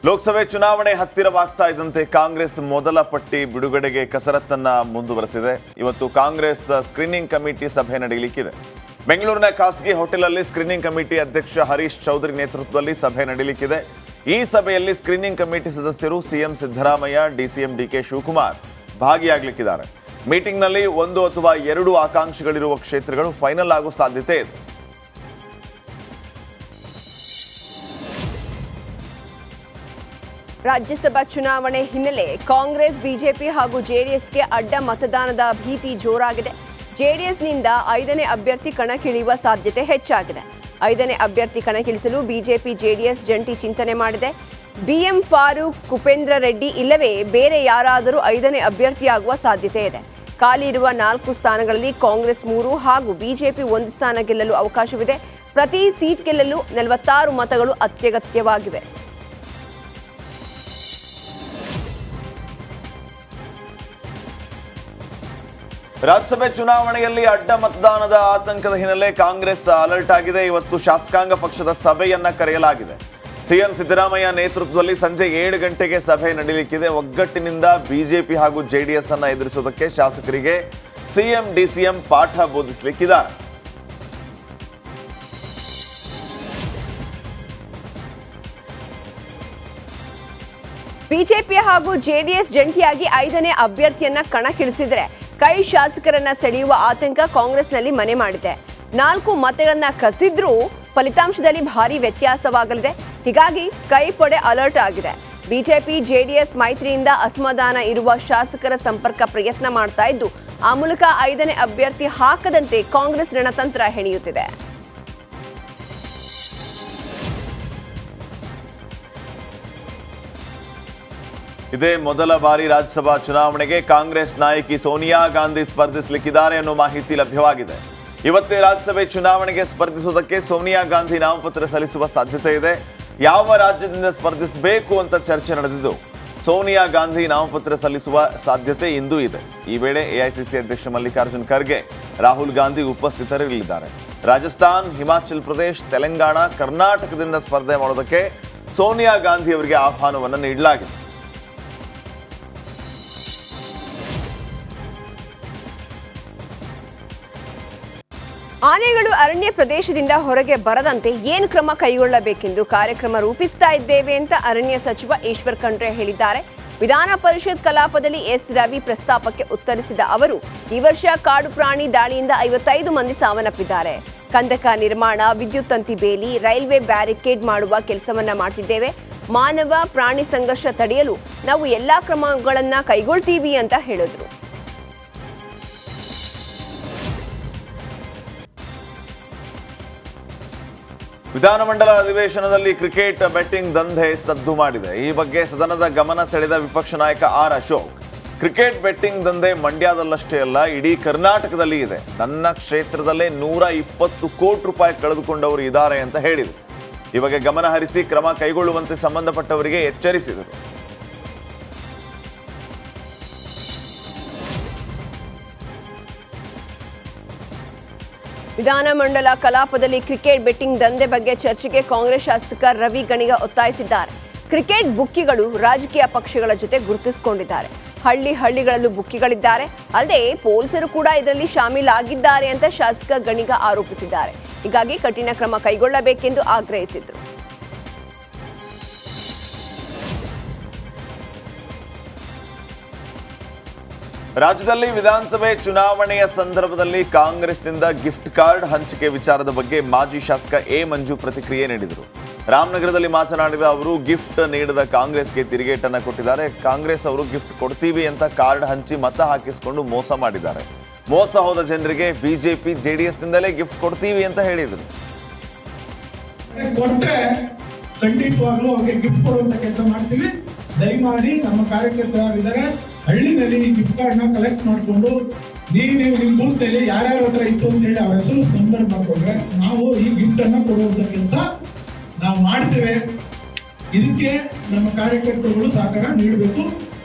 ಲೋಕಸಭೆ ಚುನಾವಣೆ ಹತ್ತಿರವಾಗ್ತಾ ಇದ್ದಂತೆ ಕಾಂಗ್ರೆಸ್ ಮೊದಲ ಪಟ್ಟಿ ಬಿಡುಗಡೆಗೆ ಕಸರತ್ತನ್ನ ಮುಂದುವರೆಸಿದೆ. ಇವತ್ತು ಕಾಂಗ್ರೆಸ್ ಸ್ಕ್ರೀನಿಂಗ್ ಕಮಿಟಿ ಸಭೆ ನಡೆಯಲಿಕ್ಕಿದೆ. ಬೆಂಗಳೂರಿನ ಖಾಸಗಿ ಹೋಟೆಲಲ್ಲಿ ಸ್ಕ್ರೀನಿಂಗ್ ಕಮಿಟಿ ಅಧ್ಯಕ್ಷ ಹರೀಶ್ ಚೌಧರಿ ನೇತೃತ್ವದಲ್ಲಿ ಸಭೆ ನಡೆಯಲಿಕ್ಕಿದೆ. ಈ ಸಭೆಯಲ್ಲಿ ಸ್ಕ್ರೀನಿಂಗ್ ಕಮಿಟಿ ಸದಸ್ಯರು CM Siddaramaiah, DCM DK Shivakumar ಭಾಗಿಯಾಗಲಿಕ್ಕಿದ್ದಾರೆ. ಮೀಟಿಂಗ್ನಲ್ಲಿ 1 ಅಥವಾ 2 ಆಕಾಂಕ್ಷಿಗಳಿರುವ ಕ್ಷೇತ್ರಗಳು ಫೈನಲ್ ಆಗೋ ಸಾಧ್ಯತೆ ಇದೆ. ರಾಜ್ಯಸಭಾ ಚುನಾವಣೆ ಹಿನ್ನೆಲೆ ಕಾಂಗ್ರೆಸ್, ಬಿಜೆಪಿ ಹಾಗೂ ಜೆಡಿಎಸ್ಗೆ ಅಡ್ಡ ಮತದಾನದ ಭೀತಿ ಜೋರಾಗಿದೆ. ಜೆಡಿಎಸ್ನಿಂದ 5ನೇ ಅಭ್ಯರ್ಥಿ ಕಣಕ್ಕಿಳಿಯುವ ಸಾಧ್ಯತೆ ಹೆಚ್ಚಾಗಿದೆ. 5ನೇ ಅಭ್ಯರ್ಥಿ ಕಣಕ್ಕಿಳಿಸಲು ಬಿಜೆಪಿ, ಜೆಡಿಎಸ್ ಜಂಟಿ ಚಿಂತನೆ ಮಾಡಿದೆ. ಬಿಎಂ ಫಾರೂಕ್, ಕುಪೇಂದ್ರ ರೆಡ್ಡಿ ಇಲ್ಲವೇ ಬೇರೆ ಯಾರಾದರೂ 5ನೇ ಅಭ್ಯರ್ಥಿಯಾಗುವ ಸಾಧ್ಯತೆ ಇದೆ. ಖಾಲಿ ಇರುವ 4 ಸ್ಥಾನಗಳಲ್ಲಿ ಕಾಂಗ್ರೆಸ್ 3 ಹಾಗೂ ಬಿಜೆಪಿ 1 ಸ್ಥಾನ ಗೆಲ್ಲಲು ಅವಕಾಶವಿದೆ. ಪ್ರತಿ ಸೀಟ್ ಗೆಲ್ಲಲು 46 ಮತಗಳು ಅತ್ಯಗತ್ಯವಾಗಿವೆ. ರಾಜ್ಯಸಭೆ ಚುನಾವಣೆಯಲ್ಲಿ ಅಡ್ಡ ಮತದಾನದ ಆತಂಕದ ಹಿನ್ನೆಲೆ ಕಾಂಗ್ರೆಸ್ ಅಲರ್ಟ್ ಆಗಿದೆ. ಇವತ್ತು ಶಾಸಕಾಂಗ ಪಕ್ಷದ ಸಭೆಯನ್ನ ಕರೆಯಲಾಗಿದೆ. ಸಿಎಂ ಸಿದ್ದರಾಮಯ್ಯ ನೇತೃತ್ವದಲ್ಲಿ ಸಂಜೆ 7 ಗಂಟೆಗೆ ಸಭೆ ನಡೆಯಲಿಕ್ಕಿದೆ. ಒಗ್ಗಟ್ಟಿನಿಂದ ಬಿಜೆಪಿ ಹಾಗೂ ಜೆಡಿಎಸ್ ಅನ್ನ ಎದುರಿಸುವುದಕ್ಕೆ ಶಾಸಕರಿಗೆ ಸಿಎಂ, ಡಿಸಿಎಂ ಪಾಠ ಬೋಧಿಸಲಿಕ್ಕಿದ್ದಾರೆ. ಬಿಜೆಪಿ ಹಾಗೂ ಜೆಡಿಎಸ್ ಜಂಟಿಯಾಗಿ 5ನೇ ಅಭ್ಯರ್ಥಿಯನ್ನ ಕಣಕ್ಕಿಳಿಸಿದರೆ ಕೈ ಶಾಸಕರನ್ನ ಸೆಳೆಯುವ ಆತಂಕ ಕಾಂಗ್ರೆಸ್ನಲ್ಲಿ ಮನೆ ಮಾಡಿದೆ. 4 ಮತಗಳನ್ನ ಕಸಿದ್ರೂ ಫಲಿತಾಂಶದಲ್ಲಿ ಭಾರಿ ವ್ಯತ್ಯಾಸವಾಗಲಿದೆ. ಹೀಗಾಗಿ ಕೈ ಪಡೆ ಅಲರ್ಟ್ ಆಗಿದೆ. ಬಿಜೆಪಿ, ಜೆಡಿಎಸ್ ಮೈತ್ರಿಯಿಂದ ಅಸಮಾಧಾನ ಇರುವ ಶಾಸಕರ ಸಂಪರ್ಕ ಪ್ರಯತ್ನ ಮಾಡ್ತಾ ಇದ್ದು, ಆ ಮೂಲಕ 5ನೇ ಅಭ್ಯರ್ಥಿ ಹಾಕದಂತೆ ಕಾಂಗ್ರೆಸ್ ರಣತಂತ್ರ ಹೆಣೆಯುತ್ತಿದೆ. ಇದೇ ಮೊದಲ ಬಾರಿ ರಾಜ್ಯಸಭಾ ಚುನಾವಣೆಗೆ ಕಾಂಗ್ರೆಸ್ ನಾಯಕಿ ಸೋನಿಯಾ ಗಾಂಧಿ ಸ್ಪರ್ಧಿಸಲಿಕ್ಕಿದ್ದಾರೆ ಅನ್ನೋ ಮಾಹಿತಿ ಲಭ್ಯವಾಗಿದೆ. ಇವತ್ತೇ ರಾಜ್ಯಸಭೆ ಚುನಾವಣೆಗೆ ಸ್ಪರ್ಧಿಸುವುದಕ್ಕೆ ಸೋನಿಯಾ ಗಾಂಧಿ ನಾಮಪತ್ರ ಸಲ್ಲಿಸುವ ಸಾಧ್ಯತೆ ಇದೆ. ಯಾವ ರಾಜ್ಯದಿಂದ ಸ್ಪರ್ಧಿಸಬೇಕು ಅಂತ ಚರ್ಚೆ ನಡೆದಿದ್ದು, ಸೋನಿಯಾ ಗಾಂಧಿ ನಾಮಪತ್ರ ಸಲ್ಲಿಸುವ ಸಾಧ್ಯತೆ ಇಂದು ಇದೆ. ಈ ವೇಳೆ ಎಐಸಿಸಿ ಅಧ್ಯಕ್ಷ ಮಲ್ಲಿಕಾರ್ಜುನ್ ಖರ್ಗೆ, ರಾಹುಲ್ ಗಾಂಧಿ ಉಪಸ್ಥಿತರಿರಲಿದ್ದಾರೆ. ರಾಜಸ್ಥಾನ್, ಹಿಮಾಚಲ್ ಪ್ರದೇಶ್, ತೆಲಂಗಾಣ, ಕರ್ನಾಟಕದಿಂದ ಸ್ಪರ್ಧೆ ಮಾಡೋದಕ್ಕೆ ಸೋನಿಯಾ ಗಾಂಧಿ ಅವರಿಗೆ ಆಹ್ವಾನವನ್ನು ನೀಡಲಾಗಿದೆ. ಆನೆಗಳು ಅರಣ್ಯ ಪ್ರದೇಶದಿಂದ ಹೊರಗೆ ಬರದಂತೆ ಏನು ಕ್ರಮ ಕೈಗೊಳ್ಳಬೇಕೆಂದು ಕಾರ್ಯಕ್ರಮ ರೂಪಿಸ್ತಾ ಇದ್ದೇವೆ ಅಂತ ಅರಣ್ಯ ಸಚಿವ ಈಶ್ವರ್ ಖಂಡ್ರೆ ಹೇಳಿದ್ದಾರೆ. ವಿಧಾನ ಪರಿಷತ್ ಕಲಾಪದಲ್ಲಿ ಎಸ್ ರವಿ ಪ್ರಸ್ತಾಪಕ್ಕೆ ಉತ್ತರಿಸಿದ ಅವರು, ಈ ವರ್ಷ ಕಾಡು ಪ್ರಾಣಿ ದಾಳಿಯಿಂದ 55 ಮಂದಿ ಸಾವನ್ನಪ್ಪಿದ್ದಾರೆ. ಕಂದಕ ನಿರ್ಮಾಣ, ವಿದ್ಯುತ್ ತಂತಿ ಬೇಲಿ, ರೈಲ್ವೆ ಬ್ಯಾರಿಕೇಡ್ ಮಾಡುವ ಕೆಲಸವನ್ನ ಮಾಡ್ತಿದ್ದೇವೆ. ಮಾನವ ಪ್ರಾಣಿ ಸಂಘರ್ಷ ತಡೆಯಲು ನಾವು ಎಲ್ಲಾ ಕ್ರಮಗಳನ್ನ ಕೈಗೊಳ್ತೀವಿ ಅಂತ ಹೇಳಿದ್ರು. ವಿಧಾನಮಂಡಲ ಅಧಿವೇಶನದಲ್ಲಿ ಕ್ರಿಕೆಟ್ ಬೆಟ್ಟಿಂಗ್ ದಂಧೆ ಸದ್ದು ಮಾಡಿದೆ. ಈ ಬಗ್ಗೆ ಸದನದ ಗಮನ ಸೆಳೆದ ವಿಪಕ್ಷ ನಾಯಕ ಆರ್ ಅಶೋಕ್, ಕ್ರಿಕೆಟ್ ಬೆಟ್ಟಿಂಗ್ ದಂಧೆ ಮಂಡ್ಯದಲ್ಲಷ್ಟೇ ಅಲ್ಲ, ಇಡೀ ಕರ್ನಾಟಕದಲ್ಲಿ ಇದೆ. ನನ್ನ ಕ್ಷೇತ್ರದಲ್ಲೇ 120 ಕೋಟಿ ರೂಪಾಯಿ ಕಳೆದುಕೊಂಡವರು ಇದ್ದಾರೆ ಅಂತ ಹೇಳಿದರು. ಈ ಬಗ್ಗೆ ಗಮನ ಹರಿಸಿ ಕ್ರಮ ಕೈಗೊಳ್ಳುವಂತೆ ಸಂಬಂಧಪಟ್ಟವರಿಗೆ ಎಚ್ಚರಿಸಿದರು. ವಿಧಾನಮಂಡಲ ಕಲಾಪದಲ್ಲಿ ಕ್ರಿಕೆಟ್ ಬೆಟ್ಟಿಂಗ್ ದಂಧೆ ಬಗ್ಗೆ ಚರ್ಚೆಗೆ ಕಾಂಗ್ರೆಸ್ ಶಾಸಕ ರವಿ ಗಣಿಗ ಒತ್ತಾಯಿಸಿದ್ದಾರೆ. ಕ್ರಿಕೆಟ್ ಬುಕ್ಕಿಗಳು ರಾಜಕೀಯ ಪಕ್ಷಗಳ ಜೊತೆ ಗುರುತಿಸಿಕೊಂಡಿದ್ದಾರೆ. ಹಳ್ಳಿಗಳಲ್ಲೂ ಬುಕ್ಕಿಗಳಿದ್ದಾರೆ. ಅಲ್ಲದೆ ಪೊಲೀಸರು ಕೂಡ ಇದರಲ್ಲಿ ಶಾಮೀಲಾಗಿದ್ದಾರೆ ಅಂತ ಶಾಸಕ ಗಣಿಗ ಆರೋಪಿಸಿದ್ದಾರೆ. ಹೀಗಾಗಿ ಕಠಿಣ ಕ್ರಮ ಕೈಗೊಳ್ಳಬೇಕೆಂದು ಆಗ್ರಹಿಸಿದರು. ರಾಜ್ಯದಲ್ಲಿ ವಿಧಾನಸಭೆ ಚುನಾವಣೆಯ ಸಂದರ್ಭದಲ್ಲಿ ಕಾಂಗ್ರೆಸ್ನಿಂದ ಗಿಫ್ಟ್ ಕಾರ್ಡ್ ಹಂಚಿಕೆ ವಿಚಾರದ ಬಗ್ಗೆ ಮಾಜಿ ಶಾಸಕ ಎ ಮಂಜು ಪ್ರತಿಕ್ರಿಯೆ ನೀಡಿದರು. ರಾಮನಗರದಲ್ಲಿ ಮಾತನಾಡಿದ ಅವರು, ಗಿಫ್ಟ್ ನೀಡದ ಕಾಂಗ್ರೆಸ್ಗೆ ತಿರುಗೇಟನ್ನು ಕೊಟ್ಟಿದ್ದಾರೆ. ಕಾಂಗ್ರೆಸ್ ಅವರು ಗಿಫ್ಟ್ ಕೊಡ್ತೀವಿ ಅಂತ ಕಾರ್ಡ್ ಹಂಚಿ ಮತ ಹಾಕಿಸಿಕೊಂಡು ಮೋಸ ಮಾಡಿದ್ದಾರೆ. ಮೋಸ ಹೋದ ಜನರಿಗೆ ಬಿಜೆಪಿ, ಜೆಡಿಎಸ್ನಿಂದಲೇ ಗಿಫ್ಟ್ ಕೊಡ್ತೀವಿ ಅಂತ ಹೇಳಿದರು. ಖಂಡಿತವಾಗ್ಲೂ ಅವ್ರಿಗೆ ಗಿಫ್ಟ್ ಕೊಡುವಂತ ಕೆಲಸ ಮಾಡ್ತೀವಿ. ದಯಮಾಡಿ ನಮ್ಮ ಕಾರ್ಯಕರ್ತರಿದ್ದಾರೆ, ಹಳ್ಳಿನಲ್ಲಿ ಗಿಫ್ಟ್ ಕಾರ್ಡ್ ನ ಕಲೆಕ್ಟ್ ಮಾಡಿಕೊಂಡು ನೀವು ನಿಮ್ ಬೂತಲ್ಲಿ ಯಾರ್ಯಾರ ಹತ್ರ ಇತ್ತು ಅಂತ ಹೇಳಿ ಅವ್ರ ಹೆಸರು ನೋಂದಣಿ ಮಾಡ್ಕೊಂಡ್ರೆ ನಾವು ಈ ಗಿಫ್ಟ್ ಅನ್ನ ಕೊಡುವಂತ ಕೆಲಸ ನಾವು ಮಾಡ್ತೇವೆ. ಇದಕ್ಕೆ ನಮ್ಮ ಕಾರ್ಯಕರ್ತರುಗಳು ಸಹಕಾರ ನೀಡಬೇಕು.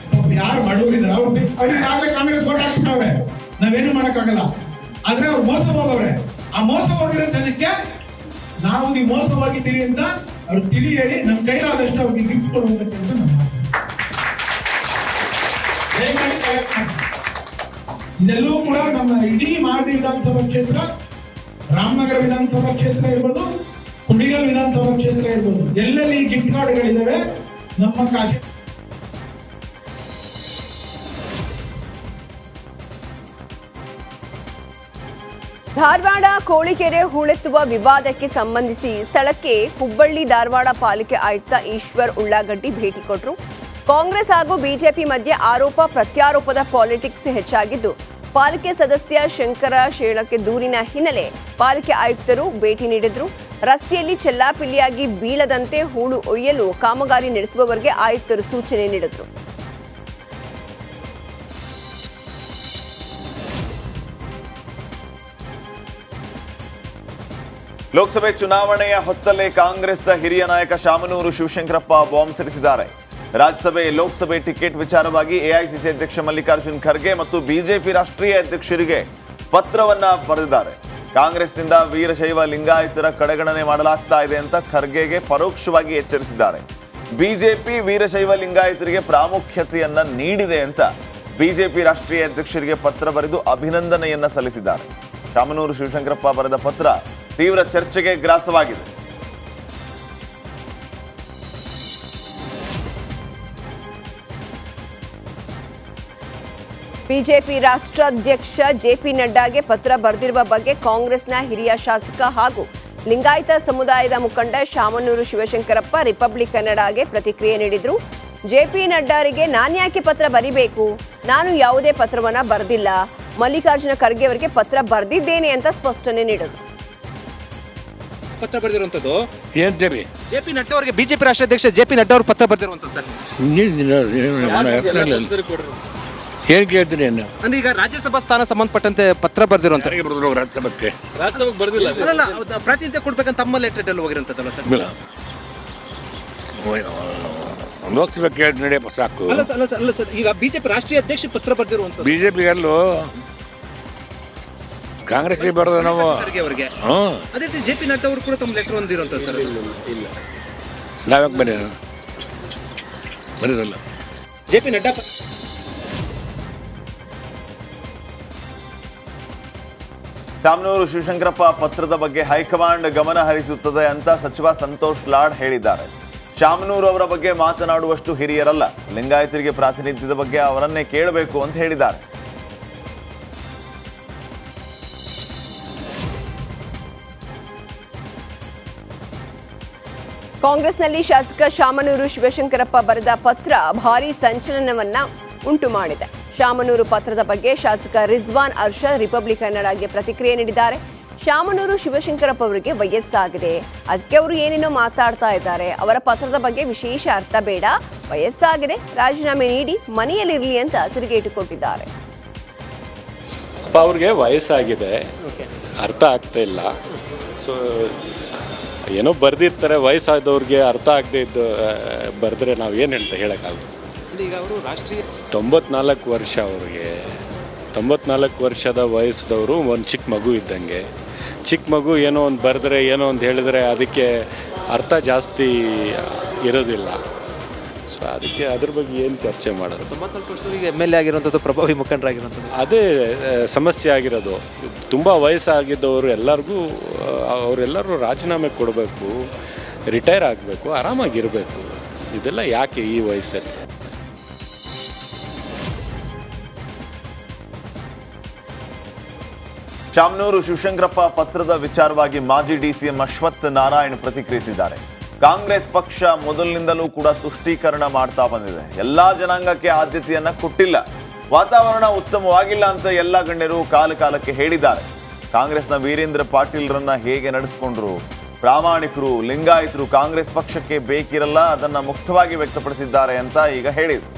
ಯಾರು ಬಡವರಿದ್ದಾರೆ ಅವ್ರಿಗೆ ಆಗಲೇ ಕಾಂಗ್ರೆಸ್ ಓಟ್ ಹಾಕ್ಬಿಟ್ಟವ್ರೆ, ನಾವೇನು ಮಾಡಕ್ಕಾಗಲ್ಲ. ಆದ್ರೆ ಅವ್ರು ಮೋಸ ಹೋಗವ್ರೆ. ಆ ಮೋಸ ಹೋಗಿರೋ ಜನಕ್ಕೆ ನಾವು ನೀವು ಮೋಸ ಹೋಗಿದ್ದೀರಿ ಅಂತ ಅವ್ರು ತಿಳಿ ಹೇಳಿ ನಮ್ಮ ಕೈಲಾದಷ್ಟು ಅವ್ರಿಗೆ ಗಿಫ್ಟ್ ಕೊಡುವಂತ ಕೆಲಸ ನಾವು ಮಾಡ್ತೀವಿ. ದಯಮಾಡಿ collect ಮಾಡಿ. ಇದೆಲ್ಲವೂ ಕೂಡ ನಮ್ಮ ಇಡೀ ಮಾಗಡಿ ವಿಧಾನಸಭಾ ಕ್ಷೇತ್ರ, ರಾಮನಗರ ವಿಧಾನಸಭಾ ಕ್ಷೇತ್ರ ಇರ್ಬೋದು, ಕುಣಿಗಲ್ ವಿಧಾನಸಭಾ ಕ್ಷೇತ್ರ ಇರ್ಬೋದು, ಎಲ್ಲೆಲ್ಲಿ ಗಿಫ್ಟ್ ಕಾರ್ಡ್ಗಳಿದ್ದಾವೆ ನಮ್ಮ ಖಾತೆ. ಧಾರವಾಡ ಕೋಳಿಕೆರೆ ಹೂಳೆತ್ತುವ ವಿವಾದಕ್ಕೆ ಸಂಬಂಧಿಸಿ ಸ್ಥಳಕ್ಕೆ ಹುಬ್ಬಳ್ಳಿ ಧಾರವಾಡ ಪಾಲಿಕೆ ಆಯುಕ್ತ ಈಶ್ವರ್ ಉಳ್ಳಾಗಡ್ಡಿ ಭೇಟಿ ಕೊಟ್ಟರು. ಕಾಂಗ್ರೆಸ್ ಹಾಗೂ ಬಿಜೆಪಿ ಮಧ್ಯೆ ಆರೋಪ ಪ್ರತ್ಯಾರೋಪದ ಪಾಲಿಟಿಕ್ಸ್ ಹೆಚ್ಚಾಗಿದ್ದು, ಪಾಲಿಕೆ ಸದಸ್ಯ ಶಂಕರ ಶೇಳಕ್ಕೆ ದೂರಿನ ಹಿನ್ನೆಲೆ ಪಾಲಿಕೆ ಆಯುಕ್ತರು ಭೇಟಿ ನೀಡಿದ್ರು. ರಸ್ತೆಯಲ್ಲಿ ಚೆಲ್ಲಾಪಿಲ್ಲಿಯಾಗಿ ಬೀಳದಂತೆ ಹೂಳು ಒಯ್ಯಲು ಕಾಮಗಾರಿ ನಡೆಸುವವರಿಗೆ ಆಯುಕ್ತರು ಸೂಚನೆ ನೀಡಿದ್ರು. ಲೋಕಸಭೆ ಚುನಾವಣೆಯ ಹೊತ್ತಲ್ಲೇ ಕಾಂಗ್ರೆಸ್ ಹಿರಿಯ ನಾಯಕ ಶಾಮನೂರು ಶಿವಶಂಕರಪ್ಪ ಬಾಂಬ್ ಸಿಡಿಸಿದ್ದಾರೆ. ರಾಜ್ಯಸಭೆ ಲೋಕಸಭೆ ಟಿಕೆಟ್ ವಿಚಾರವಾಗಿ ಎಐಸಿಸಿ ಅಧ್ಯಕ್ಷ ಮಲ್ಲಿಕಾರ್ಜುನ್ ಖರ್ಗೆ ಮತ್ತು ಬಿಜೆಪಿ ರಾಷ್ಟ್ರೀಯ ಅಧ್ಯಕ್ಷರಿಗೆ ಪತ್ರವನ್ನ ಬರೆದಿದ್ದಾರೆ. ಕಾಂಗ್ರೆಸ್ನಿಂದ ವೀರಶೈವ ಲಿಂಗಾಯತರ ಕಡೆಗಣನೆ ಮಾಡಲಾಗ್ತಾ ಇದೆ ಅಂತ ಖರ್ಗೆಗೆ ಪರೋಕ್ಷವಾಗಿ ಎಚ್ಚರಿಸಿದ್ದಾರೆ. ಬಿಜೆಪಿ ವೀರಶೈವ ಲಿಂಗಾಯತರಿಗೆ ಪ್ರಾಮುಖ್ಯತೆಯನ್ನ ನೀಡಿದೆ ಅಂತ ಬಿಜೆಪಿ ರಾಷ್ಟ್ರೀಯ ಅಧ್ಯಕ್ಷರಿಗೆ ಪತ್ರ ಬರೆದು ಅಭಿನಂದನೆಯನ್ನ ಸಲ್ಲಿಸಿದ್ದಾರೆ. ಶಾಮನೂರು ಶಿವಶಂಕರಪ್ಪ ಬರೆದ ಪತ್ರ ತೀವ್ರ ಚರ್ಚೆಗೆ ಗ್ರಾಸವಾಗಿದೆ. ಬಿಜೆಪಿ ರಾಷ್ಟ್ರಾಧ್ಯಕ್ಷ ಜೆಪಿ ನಡ್ಡಾಗೆ ಪತ್ರ ಬರೆದಿರುವ ಬಗ್ಗೆ ಕಾಂಗ್ರೆಸ್ನ ಹಿರಿಯ ಶಾಸಕ ಹಾಗೂ ಲಿಂಗಾಯತ ಸಮುದಾಯದ ಮುಖಂಡ ಶಾಮನೂರು ಶಿವಶಂಕರಪ್ಪ ರಿಪಬ್ಲಿಕ್ ಕನ್ನಡಗೆ ಪ್ರತಿಕ್ರಿಯೆ ನೀಡಿದ್ರು. ಜೆಪಿ ನಡ್ಡಾರಿಗೆ ನಾನ್ಯಾಕೆ ಪತ್ರ ಬರಿಬೇಕು? ನಾನು ಯಾವುದೇ ಪತ್ರವನ್ನ ಬರೆದಿಲ್ಲ. ಮಲ್ಲಿಕಾರ್ಜುನ ಖರ್ಗೆ ಅವರಿಗೆ ಪತ್ರ ಬರೆದಿದ್ದೇನೆ ಅಂತ ಸ್ಪಷ್ಟನೆ ನೀಡಿದ್ರು. ಪತ್ರ ಬರೆದಿರುವಂತದ್ದು ಜೆಪಿ ನಡ್ಡಾ ಅವರಿಗೆ ಬಿಜೆಪಿ ರಾಷ್ಟ್ರಾಧ್ಯಕ್ಷ ಜೆಪಿ ನಡ್ಡಾ ಅವರು ಪತ್ರ ಬರೆದಿರುವಂತದ್ದು ಸರ್. ಏನ್ ಕೇಳ್ತೀನಿ ಅಂದ್ರೆ ಈಗ ರಾಜ್ಯಸಭಾ ಸ್ಥಾನ ಸಂಬಂಧಪಟ್ಟಂತೆ ಪತ್ರ ಬರೆದಿರುವಂತ ರಾಜ್ಯಸಭೆಗೆ ಅಲ್ಲ ಪ್ರಾತಿನಿಧ್ಯ ಕೊಡ್ಬೇಕಂತ ತಮ್ಮ ಲೆಟರ್ ಅಲ್ಲಿ ಹೋಗಿರುವಂತದ್ದಲ್ಲ ಸರ್. ಲೋಕಸಭೆ ಕೇಳಿ ನಡೆಯಪ್ಪ ಸಾಕು. ಅಲ್ಲ ಸರ್ ಈಗ ಬಿಜೆಪಿ ರಾಷ್ಟ್ರೀಯ ಅಧ್ಯಕ್ಷ ಪತ್ರ ಬರೆದಿರುವಂತ ಬಿಜೆಪಿ ಎಲ್ಲೂ ಕಾಂಗ್ರೆಸ್ ಬರೋದು ನಾವು ಅವರಿಗೆ ಅದೇ ರೀತಿ ಜೆಪಿ ನಡ್ಡಾ ಅವರು ಕೂಡ ತಮ್ಮ ಲೆಟರ್ ಹೊಂದಿರುವಂತ ಸರ್. ನಾವ್ಯಾಕೆ ಬರೀದಲ್ಲ ಜೆಪಿ ನಡ್ಡಾ ಶಾಮನೂರು ಶಿವಶಂಕರಪ್ಪ ಪತ್ರದ ಬಗ್ಗೆ ಹೈಕಮಾಂಡ್ ಗಮನ ಹರಿಸುತ್ತದೆ ಅಂತ ಸಚಿವ ಸಂತೋಷ್ ಲಾಡ್ ಹೇಳಿದ್ದಾರೆ. ಶಾಮನೂರು ಅವರ ಬಗ್ಗೆ ಮಾತನಾಡುವಷ್ಟು ಹಿರಿಯರಲ್ಲ, ಲಿಂಗಾಯತರಿಗೆ ಪ್ರಾತಿನಿಧ್ಯದ ಬಗ್ಗೆ ಅವರನ್ನೇ ಕೇಳಬೇಕು ಅಂತ ಹೇಳಿದ್ದಾರೆ. ಕಾಂಗ್ರೆಸ್ನಲ್ಲಿ ಶಾಸಕ ಶಾಮನೂರು ಶಿವಶಂಕರಪ್ಪ ಬರೆದ ಪತ್ರ ಭಾರೀ ಸಂಚಲನವನ್ನ ಉಂಟು ಮಾಡಿದೆ. ಶಾಮನೂರು ಪತ್ರದ ಬಗ್ಗೆ ಶಾಸಕ ರಿಜ್ವಾನ್ ಅರ್ಷದ್ ರಿಪಬ್ಲಿಕ್ ಕನ್ನಡಗೆ ಪ್ರತಿಕ್ರಿಯೆ ನೀಡಿದ್ದಾರೆ. ಶಾಮನೂರು ಶಿವಶಂಕರಪ್ಪ ಅವರಿಗೆ ವಯಸ್ಸಾಗಿದೆ, ಅದಕ್ಕೆ ಅವರು ಏನೇನೋ ಮಾತಾಡ್ತಾ ಇದ್ದಾರೆ. ಅವರ ಪತ್ರದ ಬಗ್ಗೆ ವಿಶೇಷ ಅರ್ಥ ಬೇಡ, ವಯಸ್ಸಾಗಿದೆ, ರಾಜೀನಾಮೆ ನೀಡಿ ಮನೆಯಲ್ಲಿರಲಿ ಅಂತ ತಿರುಗೇಟು ಕೊಟ್ಟಿದ್ದಾರೆ. ಅವ್ರಿಗೆ ವಯಸ್ಸಾಗಿದೆ, ಅರ್ಥ ಆಗ್ತಾ ಇಲ್ಲ. ಸೊ ಏನೋ ಬರ್ದಿರ್ತಾರೆ, ವಯಸ್ಸಾದವ್ರಿಗೆ ಅರ್ಥ ಆಗದೆ ಇದ್ದು ಬರೆದ್ರೆ ನಾವು ಏನು ಅಂತ ಹೇಳೋಕ್ಕಾಗಲ್ಲ. ಈಗ ಅವರು ರಾಷ್ಟ್ರೀಯ 94 ವರ್ಷ ಅವ್ರಿಗೆ. 94 ವರ್ಷದ ವಯಸ್ಸದವರು ಒಂದು ಚಿಕ್ಕ ಮಗು ಇದ್ದಂಗೆ. ಚಿಕ್ಕ ಮಗು ಏನೋ ಒಂದು ಬರೆದ್ರೆ ಏನೋ ಒಂದು ಹೇಳಿದ್ರೆ ಅದಕ್ಕೆ ಅರ್ಥ ಜಾಸ್ತಿ ಇರೋದಿಲ್ಲ. ಸೊ ಅದಕ್ಕೆ ಅದ್ರ ಬಗ್ಗೆ ಏನು ಚರ್ಚೆ ಮಾಡೋದು. 94 ವರ್ಷದವರಿಗೆ MLA ಆಗಿರುವಂಥದ್ದು, ಪ್ರಭಾವಿ ಮುಖಂಡರಾಗಿರುವಂಥದ್ದು, ಅದೇ ಸಮಸ್ಯೆ ಆಗಿರೋದು. ತುಂಬ ವಯಸ್ಸಾಗಿದ್ದವರು ಅವರೆಲ್ಲರೂ ರಾಜೀನಾಮೆ ಕೊಡಬೇಕು, ರಿಟೈರ್ ಆಗಬೇಕು, ಆರಾಮಾಗಿರಬೇಕು. ಇದೆಲ್ಲ ಯಾಕೆ ಈ ವಯಸ್ಸಲ್ಲಿ? ಶಾಮನೂರು ಶಿವಶಂಕರಪ್ಪ ಪತ್ರದ ವಿಚಾರವಾಗಿ ಮಾಜಿ ಡಿಸಿಎಂ ಅಶ್ವಥ್ ನಾರಾಯಣ್ ಪ್ರತಿಕ್ರಿಯಿಸಿದ್ದಾರೆ. ಕಾಂಗ್ರೆಸ್ ಪಕ್ಷ ಮೊದಲಿನಿಂದಲೂ ಕೂಡ ತುಷ್ಟೀಕರಣ ಮಾಡ್ತಾ ಬಂದಿದೆ, ಎಲ್ಲಾ ಜನಾಂಗಕ್ಕೆ ಆದ್ಯತೆಯನ್ನ ಕೊಟ್ಟಿಲ್ಲ, ವಾತಾವರಣ ಉತ್ತಮವಾಗಿಲ್ಲ ಅಂತ ಎಲ್ಲ ಗಣ್ಯರು ಕಾಲಕ್ಕೆ ಹೇಳಿದ್ದಾರೆ. ಕಾಂಗ್ರೆಸ್ನ ವೀರೇಂದ್ರ ಪಾಟೀಲ್ರನ್ನ ಹೇಗೆ ನಡೆಸಿಕೊಂಡ್ರು, ಪ್ರಾಮಾಣಿಕರು, ಲಿಂಗಾಯತರು ಕಾಂಗ್ರೆಸ್ ಪಕ್ಷಕ್ಕೆ ಬೇಕಿರಲ್ಲ, ಅದನ್ನ ಮುಕ್ತವಾಗಿ ವ್ಯಕ್ತಪಡಿಸಿದ್ದಾರೆ ಅಂತ ಈಗ ಹೇಳಿದರು.